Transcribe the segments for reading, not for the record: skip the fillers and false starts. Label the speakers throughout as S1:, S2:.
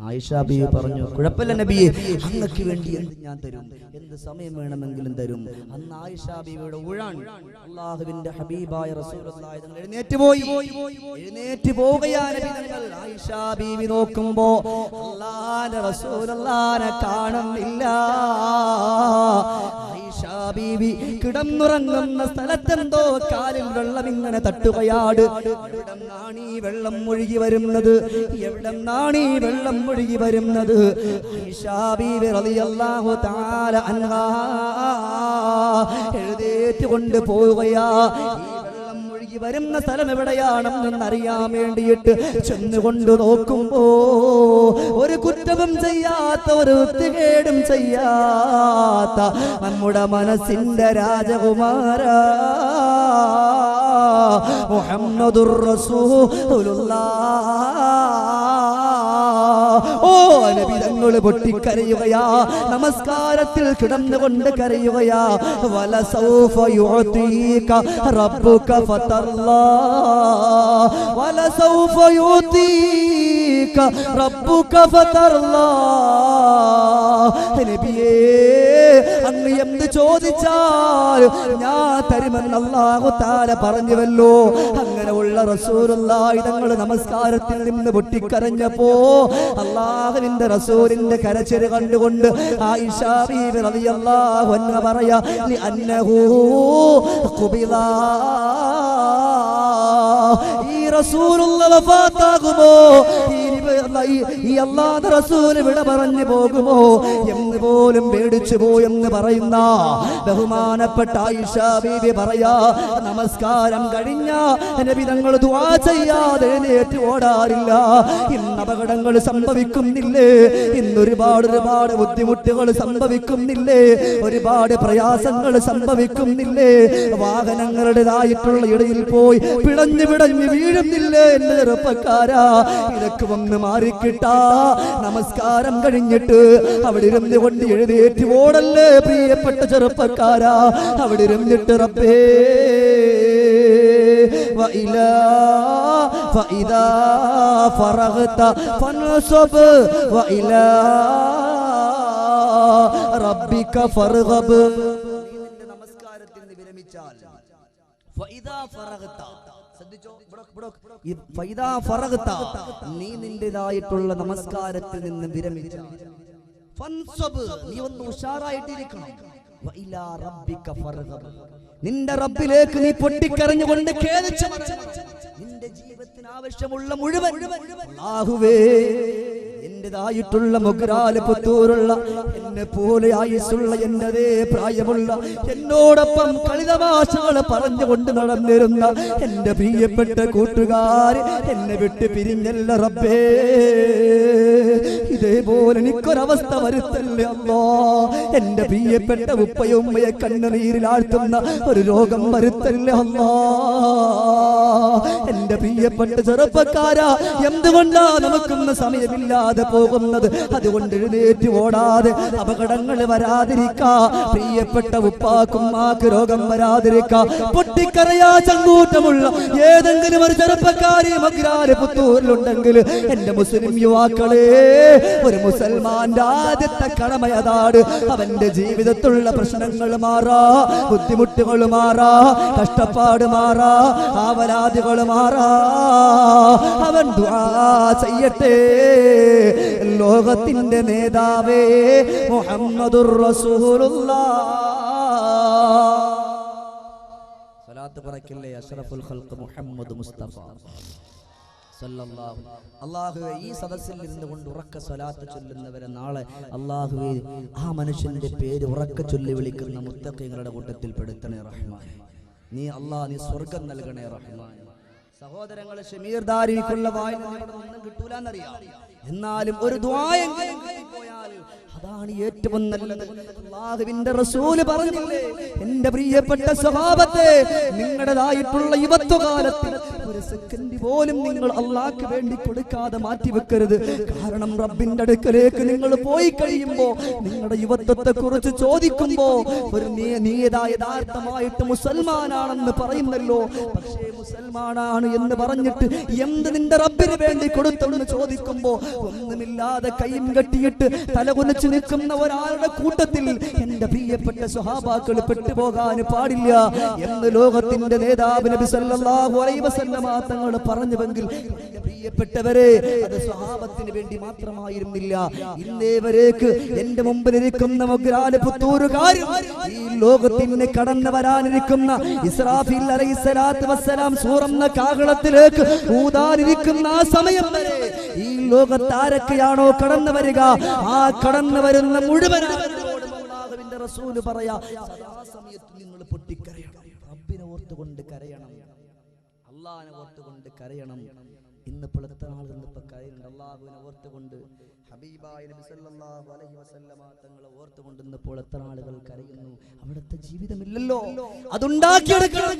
S1: ആയിഷ ബീവി പറഞ്ഞു, കുഴപ്പമില്ല നബിയെ, അങ്ങക്ക് വേണ്ടി എന്ത് ഞാൻ തരും, എന്ത് സമയം വേണമെങ്കിലും തരും. അന്ന് ആയിഷ ബീവിയുടെ ഊഴാൻ അല്ലാഹുവിന്റെ ഹബീബായ റസൂലുള്ളാഹി തങ്ങൾ എഴുന്നേറ്റ് പോവുകയാണ്. ആയിഷ ബീവി നോക്കുമ്പോ അല്ലാഹുവിന്റെ റസൂലുള്ളാഹിനെ കാണുന്നില്ല. ആയിഷ ബീവി കിടന്നുറങ്ങുന്ന സ്ഥലത്തെന്തോ കാലിൽ വെള്ളം ഇങ്ങനെ തട്ടുകയാണ്. എവിടെന്നാണ് ഈ വെള്ളം ഒഴുകി വരുന്നത്? എവിടെന്നാണ് ഈ വെള്ളം ഒഴുകി വരുന്നത്? ആയിഷ ബീവി റളിയല്ലാഹു തആല അൻഹാ എഴുന്നേറ്റ് കൊണ്ട് പോവുകയാ. ഈ വെള്ളം ഒഴുകി വരുന്ന സ്ഥലം എവിടെയാണെന്ന് അറിയാൻ വേണ്ടിയിട്ട് ചെന്നുകൊണ്ട് നോക്കുമ്പോ ഒരു കുറ്റവും ചെയ്യാത്ത, ഒരു വൃത്തികേടും ചെയ്യാത്ത നമ്മുടെ മനസ്സിന്റെ രാജകുമാര മുഹമ്മദുർ റസൂലുള്ളാഹ്. ഓ നബി തങ്ങൾ പൊട്ടിക്കരയുകയാ, നമസ്കാരത്തിൽ കിടന്നുകൊണ്ട് കരയുകയാ. വലസൗഫ യുഅതീക റബ്ബുക ഫതർലാ, വലസൗഫ യുഅതീക റബ്ബുക ഫതർലാ. നബിയേ, അങ്ങ് എന്ത് ചോദിച്ചാൽ ഞാൻ തരുമെന്ന് അല്ലാഹു തആല പറഞ്ഞുവല്ലോ. അങ്ങനെയുള്ള റസൂലുള്ളാഹി തങ്ങൾ നമസ്കാരത്തിൽ നിന്ന് പൊട്ടിക്കരഞ്ഞപ്പോ അല്ലാഹുവിന്റെ റസൂലിന്റെ കരച്ചിൽ കണ്ടുകൊണ്ട് ആയിഷ ബീവി റളിയല്ലാഹു അൻഹ പറയാ, ലിഅന്നഹു ഖുബില. ഈ റസൂലുള്ളാഹി വഫാത്താകുമോ, ഈ അല്ലാഹുവിന്റെ റസൂൽ ഇവിടെ പറഞ്ഞു പോകുമോ എന്ന് പോലും പേടിച്ചു പോയെന്ന് പറയുന്ന ബഹുമാനപ്പെട്ട ആയിഷ ബീവി പറയാ, നമസ്കാരം കഴിഞ്ഞ നബി തങ്ങൾ ദുആ ചെയ്യാതെ എഴുന്നേറ്റ് ഓടാറില്ല. ഇന്ന് അപകടങ്ങൾ സംഭവിക്കുന്നില്ലേ? ഇന്ന് ഒരുപാട് ബുദ്ധിമുട്ടുകൾ സംഭവിക്കുന്നില്ലേ? ഒരുപാട് പ്രയാസങ്ങൾ സംഭവിക്കുന്നില്ലേ? വാഹനങ്ങളുടേതായിട്ടുള്ള ഇടയിൽ പോയി പിടഞ്ഞു വീഴുന്നില്ലേ? എന്റെ ചെറുപ്പക്കാരാ, ഇതൊക്കെ ഒന്ന് മാറിക്കിട്ടാ. നമസ്കാരം കഴിഞ്ഞിട്ട് അവിടെ ഇരുന്ന് കൊണ്ട് എഴുന്നേറ്റ് ഓടല്ലേ പ്രിയപ്പെട്ട ചെറുപ്പക്കാരാ. അവിടെ ഇരുന്നിട്ട് റബ്ബേ فإذا فرغت فانصب وإلى ربك فارغب. നമസ്കാരത്തിൽ നിന്ന് വിരമിച്ചാൽ فإذا فرغت, നീ നിന്റേതായിട്ടുള്ള നമസ്കാരത്തിൽ നിന്ന് വിരമിച്ചാൽ നീ ഒന്ന് ഉഷാറായിട്ടിരിക്കണം. നിന്റെ റബ്ബിലേക്ക് നീ പൊട്ടിക്കരഞ്ഞുകൊണ്ട് ഖേദിച്ചു നിന്റെ ജീവിതത്തിന് ആവശ്യമുള്ള മുഴുവൻ അല്ലാഹുവേ, എന്റേതായിട്ടുള്ള മൊഗ്രാല് പുത്തൂരുള്ള എന്നെ പോലെ ആയുസ്സുള്ള എന്റേതേ പ്രായമുള്ള എന്നോടൊപ്പം കളിതമാശകൾ പറഞ്ഞുകൊണ്ട് നടന്നിരുന്ന എന്റെ പ്രിയപ്പെട്ട കൂട്ടുകാര് എന്നെ വിട്ട് പിരിഞ്ഞല്ല റബ്ബേ. ഇതേപോലെ എനിക്കൊരവസ്ഥ വരുത്തല്ലേ അല്ലാ. എന്റെ പ്രിയപ്പെട്ട ഉപ്പയും ഉമ്മയെ കണ്ണുനീരിലാഴ്ത്തുന്ന ഒരു രോഗം വരുത്തല്ലേ അല്ലാ. എന്റെ പ്രിയപ്പെട്ട ചെറുപ്പക്കാരാ, എന്തുകൊണ്ടാ നമുക്കൊന്ന് സമയമില്ലാതെ പോകുന്നത്? അതുകൊണ്ട് എഴുന്നേറ്റ് ഓടാതെ അപകടങ്ങൾ വരാതിരിക്കാ, പ്രിയപ്പെട്ട ഉപ്പാക്കുമ്മാക്ക് രോഗം വരാതിരിക്കാ, പൊട്ടിക്കരയാ ചങ്കൂറ്റമുള്ള ഏതെങ്കിലും ഒരു ചെറുപ്പക്കാരി മഗ്രാര് പുത്തൂരിലുണ്ടെങ്കിൽ എന്റെ മുസ്ലിം യുവാക്കളെ, ഒരു മുസൽമാന്റെ ആദ്യത്തെ കടമയതാണ് അവന്റെ ജീവിതത്തിലുള്ള പ്രശ്നങ്ങൾ മാറാ, ബുദ്ധിമുട്ടുകൾ മാറാ, കഷ്ടപ്പാട് മാറാ, ആവലാദികൾ മാറാ. അവൻ ദുആ ചെയ്യട്ടെ. ലോകത്തിന്റെ നേതാവേ മുഹമ്മദുർ റസൂലുള്ളാഹ്. സ്വലാത്ത് പറക്കല്ലേ അഷ്റഫുൽ ഖൽഖ് മുഹമ്മദ് മുസ്തഫ സല്ലല്ലാഹു. അല്ലാഹുവേ, ഈ സദസ്സിൽ ഇരുന്നു കൊണ്ട് ഉറക്ക സ്വലാത്ത് ചൊല്ലുന്നവരെ നാളെ അല്ലാഹുവേ ആ മനുഷ്യന്റെ പേര് ഉറക്ക ചൊല്ലി വിളിക്കുന്ന മുത്തഖീങ്ങളുടെ കൂട്ടത്തിൽ പെടുത്തണേ റഹ്മാൻ. നീ അല്ലാഹ്, നീ സ്വർഗം നൽകണേ റഹ്മാൻ. സഹോദരങ്ങളെ, ഷമീർ ദാരിക്കുള്ള വായനൊന്നും കിട്ടൂലെന്നറിയാം, എന്നാലും ഒരു ദുആയെങ്കിലും പോയാൽ അതാണ് ഏറ്റവും നല്ലത്. അല്ലാഹുവിന്റെ റസൂല് പറഞ്ഞില്ലേ, എന്റെ പ്രിയപ്പെട്ട സ്വഹാബത്തെ, നിങ്ങളുടേതായിട്ടുള്ള യുവത്വകാലത്തിൽ ഒരു സെക്കൻഡ് പോലും നിങ്ങൾ അള്ളാഹ്ക്ക് വേണ്ടി കൊടുക്കാതെ മാറ്റിവെക്കരുത്. കാരണം റബ്ബിന്റെ അടുക്കലേക്ക് നിങ്ങൾ പോയി കഴിയുമ്പോ നിങ്ങളുടെ യുവത്വത്തെ കുറിച്ച് ചോദിക്കുമ്പോ ഒരു നീ യഥാർത്ഥമായിട്ട് മുസൽമാനാണെന്ന് പറയുന്നല്ലോ, പക്ഷേ മുസൽമാനാണ് എന്ന് പറഞ്ഞിട്ട് എന്ത് നിന്റെ റബ്ബിന് വേണ്ടി കൊടുത്തെന്ന് ചോദിക്കുമ്പോ ഒന്നുമില്ലാതെ കൈയും കെട്ടിയിട്ട് തലകുനിച്ച് നിൽക്കുന്ന ഒരാളുടെ കൂട്ടത്തിൽ എന്റെ പ്രിയപ്പെട്ട സ്വഹാബാക്കൾ പെട്ടുപോകാൻ പാടില്ല എന്ന് ലോകത്തിന്റെ നേതാവ് നബി സല്ലല്ലാഹു അലൈഹി വസല്ലമ തങ്ങൾ പറഞ്ഞുവെങ്കിൽ പ്രിയപ്പെട്ടവരെ, അത് സ്വഹാബത്തിന് വേണ്ടി മാത്രമായിരുന്നില്ല. ഇന്നേവരേക്ക് എന്റെ മുമ്പിലിരിക്കുന്ന മൊഗ്രാല് പുത്തൂരുകാരും ഈ ലോകത്തിന് കടന്നു വരാനിരിക്കുന്ന ഇസ്രാഫീൽ അലൈഹിസ്സലാത്തു വസ്സലാം സൂറന്ന കാഹളത്തിലേക്ക് ഊതാനിരിക്കുന്ന ആ സമയം വരെ ഈ ലോകത്താരൊക്കെയാണോ കടന്നു വരിക, ആ കടന്നു വരുന്ന മുഴുവൻ അല്ലാഹുവിന്റെ റസൂൽ പറയാ, സദാസമയത്ത് നിങ്ങൾ പൊട്ടിക്കരയണം, റബ്ബിനെ ഓർത്തുകൊണ്ട് കരയണം, അല്ലാഹുവിനെ ഓർത്തുകൊണ്ട് കരയണം. ഇന്നിപ്പോൾ എത്ര ആളുകൾ ഇന്നിപ്പോൾ കരയുന്നുണ്ട് അല്ലാഹുവിനെ ഓർത്തുകൊണ്ട്, ഹബീബായ നബി സല്ലല്ലാഹു അലൈഹി വസല്ലമ തങ്ങളെ ഓർത്തുകൊണ്ട് ഇന്നിപ്പോൾ എത്ര ആളുകൾ കരയുന്നു. അവിടുത്തെ ജീവിതമില്ലല്ലോ, അതുണ്ടാക്കിയെടുക്കണം.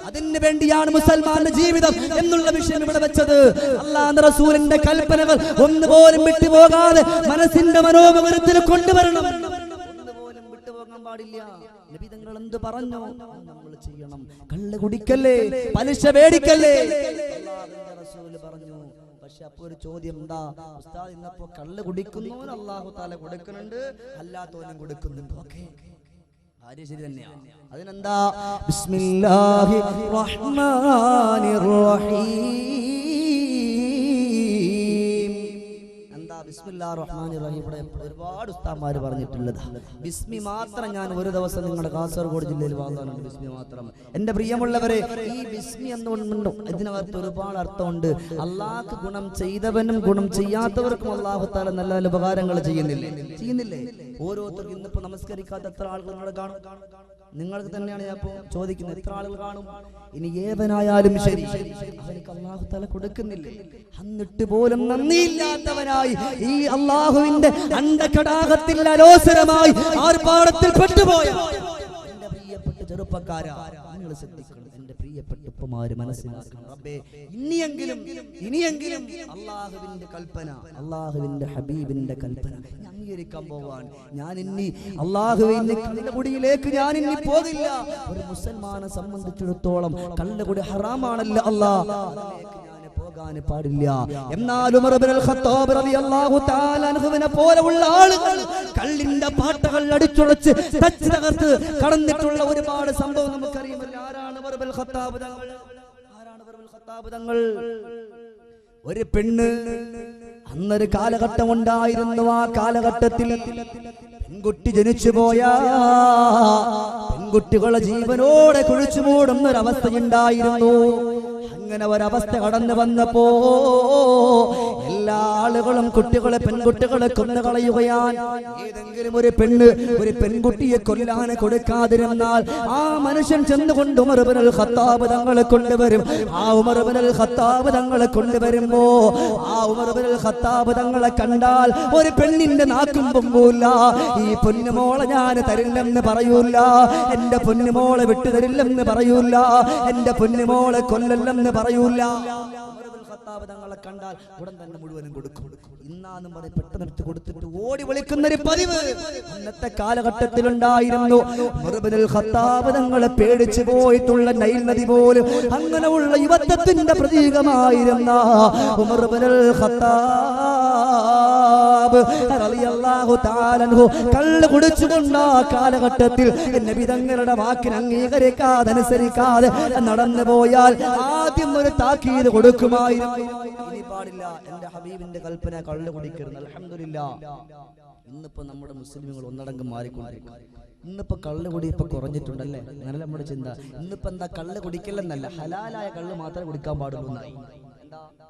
S1: അതിന് വേണ്ടിയാണ് മുസൽമാന്റെ ജീവിതം എന്നുള്ള വിഷയം ഇവിടെ വെച്ചത്. അല്ലാഹുവിന്റെ റസൂലിന്റെ കൽപ്പനകൾ ഒന്നുപോലും വിട്ടുപോകാതെ മനസ്സിന്റെ മനോമുഖരത്തിൽ കൊണ്ടുവരണം, ഒന്നുപോലും വിട്ടുപോകാൻ പാടില്ല. നബി തങ്ങൾ എന്ത് പറഞ്ഞു നമ്മൾ ചെയ്യണം. കള്ള് കുടിക്കല്ലേ, പലിശ മേടിക്കല്ലേ, അല്ലാഹുവിന്റെ റസൂൽ പറഞ്ഞു. പക്ഷെ അപ്പൊ ഒരു ചോദ്യം, എന്താ ഉസ്താദ് ഇന്നപ്പോ കള്ള് കുടിക്കുന്നവന് അല്ലാഹു തആല കൊടുക്കുന്നുണ്ട്, അല്ലാത്തവനും കൊടുക്കുന്നുണ്ട്. ഓക്കേ, കാര്യം ശരി തന്നെയാണ്. അതിനെന്താ? ബിസ്മില്ലാഹിർ റഹ്മാനിർ റഹീം. ബിസ്മില്ലാഹിർ റഹ്മാനിർ റഹീം ഇവിടെ ഒരുപാട് ഉസ്താദ്മാർ പറഞ്ഞിട്ടുള്ളത്. ബിസ്മി മാത്രം ഞാൻ ഒരു ദിവസം നിങ്ങളുടെ കാസർഗോഡ് ജില്ലയിൽ വാങ്ങാനുണ്ട്. ബിസ്മി മാത്രം. എന്റെ പ്രിയമുള്ളവരെ, ഈ ബിസ്മി എന്നുകൊണ്ടുണ്ടോ ഇതിനകത്ത് ഒരുപാട് അർത്ഥമുണ്ട്. അള്ളാഹ്ക്ക് ഗുണം ചെയ്തവനും ഗുണം ചെയ്യാത്തവർക്കും അല്ലാഹു തആല നല്ല നല്ല ഉപകാരങ്ങൾ ചെയ്യുന്നില്ലേ? ഓരോരുത്തർക്കും ഇന്നിപ്പോ നമസ്കരിക്കാത്ത എത്ര ആളുകൾ നിങ്ങൾ കാണും? നിങ്ങൾക്ക് തന്നെയാണ് ഞാൻ ഇപ്പോ ചോദിക്കുന്നത്, എത്ര ആളുകൾ കാണും? ഇനി ഏവനായാലും ശരി, അവർക്ക് അല്ലാഹു തആല കൊടുക്കുന്നില്ലേ? എന്നിട്ട് പോലും നന്ദിയില്ലാത്തവനായി ഈ അല്ലാഹുവിന്റെ അണ്ടകടാകത്തിൽ അലോസരമായി ആർപ്പാടത്തിൽ പെട്ടുപോയ എന്റെ പ്രിയപ്പെട്ട ചെറുപ്പക്കാരാ, നിങ്ങൾ ശ്രദ്ധിക്കണം. എന്റെ പ്രിയപ്പെട്ട ഉപ്പമാര് മനസ്സിലാക്കണം, റബ്ബേ ഇനിയെങ്കിലും അല്ലാഹുവിന്റെ കൽപ്പന, അല്ലാഹുവിന്റെ ഹബീബിന്റെ കൽപ്പന അംഗീകരിക്കാൻ പോവാൻ ഞാൻ ഇനി അല്ലാഹുവിന്റെ കള്ളുകുടിയിലേക്ക് ഞാൻ ഇനി പോകില്ല. ഒരു മുസൽമാനെ സംബന്ധിച്ചിടത്തോളം കള്ളുകുടി ഹറാമാണല്ലോ, അല്ലാഹ് പോകാൻ പാടില്ല. എന്നാൽ ഉമർ ഇബ്നുൽ ഖത്താബ് റളിയല്ലാഹു തആല അൻഹുവിനെ പോലെയുള്ള ആളുകൾ കള്ളിന്റെ പാട്ടകൾ അടിച്ചുടച്ച് തച്ച് തകർത്ത് കടന്നിട്ടുള്ള ഒരുപാട് സംഭവം നമുക്കറിയാമല്ലോ. ആരാണ് ഉമർ ഇബ്നുൽ ഖത്താബ് തങ്ങൾ? ഒരു പെണ്ണ്, അന്നൊരു കാലഘട്ടം ഉണ്ടായിരുന്നു. ആ കാലഘട്ടത്തിൽ പെൺകുട്ടി ജനിച്ചു പോയാ പെൺകുട്ടികളെ ജീവനോടെ കുഴിച്ചു മൂടുന്നൊരവസ്ഥയുണ്ടായിരുന്നു. അങ്ങനെ ഒരവസ്ഥ കടന്നു വന്നപ്പോ എല്ലാ ആളുകളും പെൺകുട്ടികളെ കൊന്നു കളയുകയാണ്. ഏതെങ്കിലും ഒരു പെൺകുട്ടിയെ കൊല്ലാൻ കൊടുക്കാതിരുന്നാൽ ആ മനുഷ്യൻ ചെന്നുകൊണ്ട് ഉമർ ഇബ്നുൽ ഖത്താബ് തങ്ങളെ കൊണ്ടുവരും. ആ ഉമർ ഇബ്നുൽ ഖത്താബ് തങ്ങളെ കൊണ്ടുവരുമ്പോ ആ ഉമർ ഇബ്നുൽ ഖത്താബ് തങ്ങളെ കണ്ടാൽ ഒരു പെണ്ണിന്റെ നാക്കും പൊങ്ങൂല. ഈ പൊന്നുമോളെ ഞാൻ തരില്ലെന്ന് പറയൂല, എന്റെ പൊന്നുമോളെ വിട്ടു തരില്ലെന്ന് പറയൂല, എന്റെ പൊന്നുമോളെ കൊല്ലല്ലെന്ന് പറയൂല. തങ്ങളെ കണ്ടാൽ ഉടൻ തന്നെ മുഴുവനും കൊടുക്കും. ഇന്നാന്നും പറയും പെട്ടെന്ന് കൊടുത്തിട്ട് ഓടി വിളിക്കുന്നൊരു പതിവ് അന്നത്തെ കാലഘട്ടത്തിലുണ്ടായിരുന്നു. ഉമർ ഇബ്നുൽ ഖത്താബ് തങ്ങളെ പേടിച്ചു പോയിട്ടുള്ള നൈൽ നദി പോലും അങ്ങനെയുള്ള യുവത്വത്തിന്റെ പ്രതീകമായിരുന്ന ഉമർ ഇബ്നുൽ ഖത്താബ് റളിയല്ലാഹു തആല അൻഹു കള്ള് കുടിച്ചുകൊണ്ട് ആ കാലഘട്ടത്തിൽ നബി തങ്ങളുടെ വാക്കിന് അംഗീകരിക്കാതെ അനുസരിക്കാതെ നടന്നു പോയാൽ ആദ്യം ഒരു താക്കീത് കൊടുക്കുമായിരുന്നു. ഇനി പാടില്ല, എന്റെ ഹബീബിന്റെ കൽപ്പന കള്ള് കുടിക്കരുത്. അൽഹംദുലില്ലാഹ് ഇന്നിപ്പോ നമ്മുടെ മുസ്ലിമുകൾ ഒന്നടങ്കം മാറിക്കൊണ്ടിരിക്കും. ഇന്നിപ്പോ കള്ള് കുടി ഇപ്പൊ കുറഞ്ഞിട്ടുണ്ടല്ലേ? നല്ല നമ്മുടെ ചിന്ത. ഇന്നിപ്പോ എന്താ, കള്ള് കുടിക്കലെന്നല്ല, ഹലാലായ കള്ള് മാത്രമേ കുടിക്കാൻ പാടുള്ളൂ എന്നായി.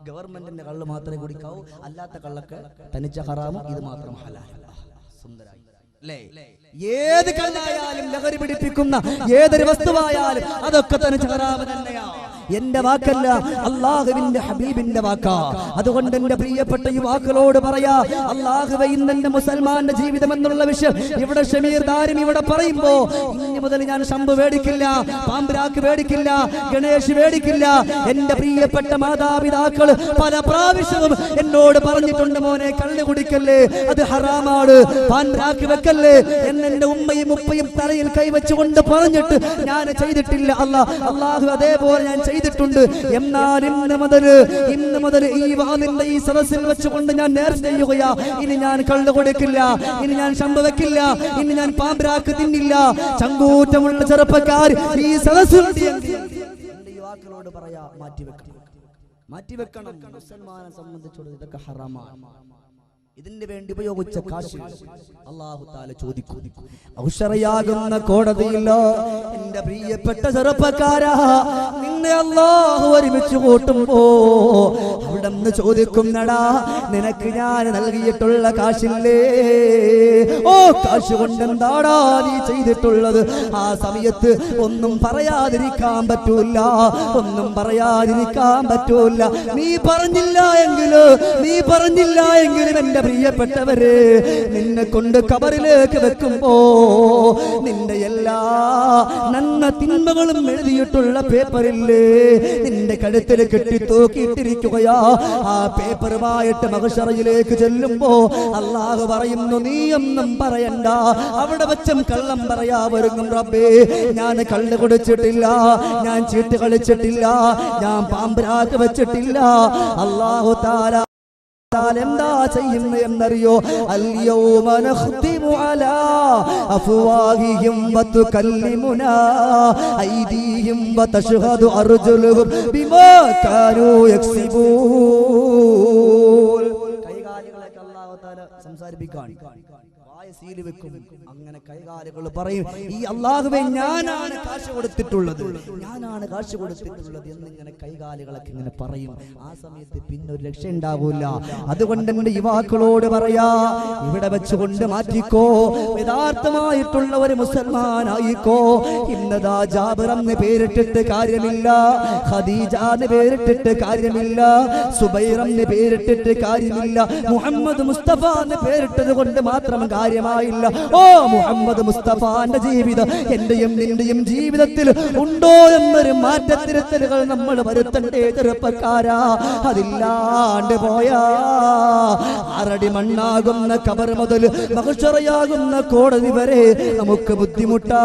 S1: ഗവൺമെന്റിന്റെ കള്ള് മാത്രമേ കുടിക്കാവൂ, അല്ലാത്ത കള്ളൊക്കെ തനിച്ച ഹറാമും, ഇത് മാത്രം ഹലാൽ. സുന്ദരായി അല്ലേ? ഏത് കള്ളായാലും ലഹരി പിടിപ്പിക്കുന്ന ഏതൊരു വസ്തുവായാലും അതൊക്കെ തനിച്ച ഹറാമ് തന്നെയാണ്. എന്റെ വാക്കല്ല, അല്ലാഹുവിന്റെ ഹബീബിന്റെ വാക്കാ. അതുകൊണ്ട് എന്റെ പ്രിയപ്പെട്ട യുവാക്കളോട് പറയാ, അല്ലാഹുവേ ഇന്ന് എന്റെ മുസൽമാന്റെ ജീവിതം എന്നുള്ള വിഷയം ഇവിടെ ഷമീർ ദാരിമി ഇവിടെ പറയുമ്പോ ഇനി മുതൽ ഞാൻ ശംഭു മേടിക്കില്ല, പാമ്പ്രാക്ക് മേടിക്കില്ല, ഗണേഷ് മേടിക്കില്ല. എന്റെ പ്രിയപ്പെട്ട മാതാപിതാക്കൾ പല പ്രാവശ്യവും എന്നോട് പറഞ്ഞിട്ടുണ്ട്, മോനെ കള്ള് കുടിക്കല്ലേ, അത് ഹറാമാണ്, പാൻപ്രാക്ക് വെക്കല്ലേ എന്നെ ഉമ്മയും ഉപ്പയും തലയിൽ കൈവച്ചുകൊണ്ട് പറഞ്ഞിട്ട് ഞാൻ ചെയ്തിട്ടില്ല. അല്ലാഹു അതേപോലെ ഞാൻ ചെയ്തിട്ടുണ്ട്. എന്നാൽ ഇന്ന് മുതൽ ഈ വാദിന്റെ ഈ സദസ്സിൽ വെച്ചുകൊണ്ട് ഞാൻ നേർച്ച ചെയ്യുകയാ, ഇനി ഞാൻ കള്ളു കൊടുക്കില്ല, ഇനി ഞാൻ ശംഭു വെക്കില്ല, ഇനി ഞാൻ പാമ്പ്രാക്ക് തിന്നില്ല. ചങ്കൂറ്റമുള്ള ചെറുപ്പക്കാർ ഈ സദസ്സിൽ യുവാക്കളോട് പറയാ, മാറ്റിവെക്കണം. മുസൽമാനെ സംബന്ധിച്ചോട് ഇതൊക്കെ ഹറാമാണ്. ഇതിന് വേണ്ടി ഉപയോഗിച്ച കാശ് അല്ലാഹു തആല ചോദിക്കും. ഔഷറയാകുന്ന കോടതിയിലോ എന്റെ പ്രിയപ്പെട്ട ചെറുപ്പക്കാരാ, നിന്നെ അല്ലാഹു ഒരുമിച്ച് കൂട്ടുമ്പോ അവിടെന്ന് ചോദിക്കുന്നടാ, നിനക്ക് ഞാൻ നൽകിയിട്ടുള്ള കാശില്ലേ? ഓ, കാശ് കൊണ്ട് എന്താടാ നീ ചെയ്തിട്ടുള്ളത്? ആ സമയത്ത് ഒന്നും പറയാതിരിക്കാൻ പറ്റൂല, ഒന്നും പറയാതിരിക്കാൻ പറ്റൂല. നീ പറഞ്ഞില്ല എങ്കിലും എന്റെ പ്രിയപ്പെട്ടവരെ, നിന്നെ കൊണ്ട് ഖബറിലേക്ക് വെക്കുമ്പോ നിന്റെ എല്ലാ നന്മ തിന്മകളും എഴുതിയിട്ടുള്ള പേപ്പറില്ലേ നിന്റെ കഴുത്തിൽ കെട്ടി തൂക്കിയിട്ടിരിക്കുകയാ. ആ പേപ്പറുമായിട്ട് മഹ്ശറയിലേക്ക് ചെല്ലുമ്പോ അല്ലാഹു പറയുന്നു, നീയൊന്നും പറയണ്ട, അവിടെ വെച്ചും കള്ളം പറയാ ഒരുങ്ങും. റബ്ബേ, ഞാൻ കള്ള് കുടിച്ചിട്ടില്ല, ഞാൻ ചീട്ട് കളിച്ചിട്ടില്ല, ഞാൻ പാമ്പ്രാക്ക് വെച്ചിട്ടില്ല. അല്ലാഹു തആല എന്താ ചെയ്യുന്നു എന്നറിയോ? അൽയൗമ നഖ്തിമു അലാ അഫ്വാഹിഹിം വതുകല്ലിമുനാ ഐദീഹിം വതശ്ഹദു അർജുലുഹും ബിമാ കാനൂ യക്സിബൂൻ. കൈകാലുകളൊക്കെ അല്ലാഹു തആല സംസാരിപ്പിക്കാൻ വായ സീൽ വെക്കും. അങ്ങനെ കൈകാലുകൾ പറയും, ഈ അല്ലാഹുവേ ഞാനാണ് കാശ് കൊടുത്തിട്ടുള്ളത്, ഞാനാണ് കാശ് കൊടുത്തിട്ടുള്ളത് എന്നിങ്ങനെ കൈകാലുകളൊക്കെ ഇങ്ങനെ പറയും. ആ സമയത്ത് പിന്നെ ഒരു രക്ഷ ഉണ്ടാകൂല. അതുകൊണ്ട് എന്റെ യുവാക്കളോട് പറയാ, ഇവിടെ വെച്ചുകൊണ്ട് മാറ്റിക്കോ, യഥാർത്ഥമായിട്ടുള്ള ഒരു മുസൽമാനായിക്കോ. ഇന്നതാ ജാബിർ എന്ന് പേരിട്ടിട്ട് കാര്യമില്ല, ഖദീജ എന്ന് പേരിട്ടിട്ട് കാര്യമില്ല, സുബൈർ എന്ന് പേരിട്ടിട്ട് കാര്യമില്ല, മുഹമ്മദ് മുസ്തഫ എന്ന് പേരിട്ടത് കൊണ്ട് മാത്രം കാര്യമായില്ല. ഓ, മുഹമ്മദ് മുസ്തഫാന്റെ ജീവിതം എന്റെയും നിന്റെയും ജീവിതത്തിൽ ഉണ്ടോ എന്നൊരു മാറ്റത്തിരുത്തലുകൾ നമ്മൾ വരുത്തണ്ടേ ചെറുപ്പക്കാരാ. അതില്ലാണ്ട് പോയാ ആറടി മണ്ണാകുന്ന ഖബർ മുതൽ മഹ്ശറയാകുന്ന കോടതി വരെ നമുക്ക് ബുദ്ധിമുട്ടാ.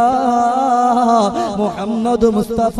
S1: മുഹമ്മദ് മുസ്തഫ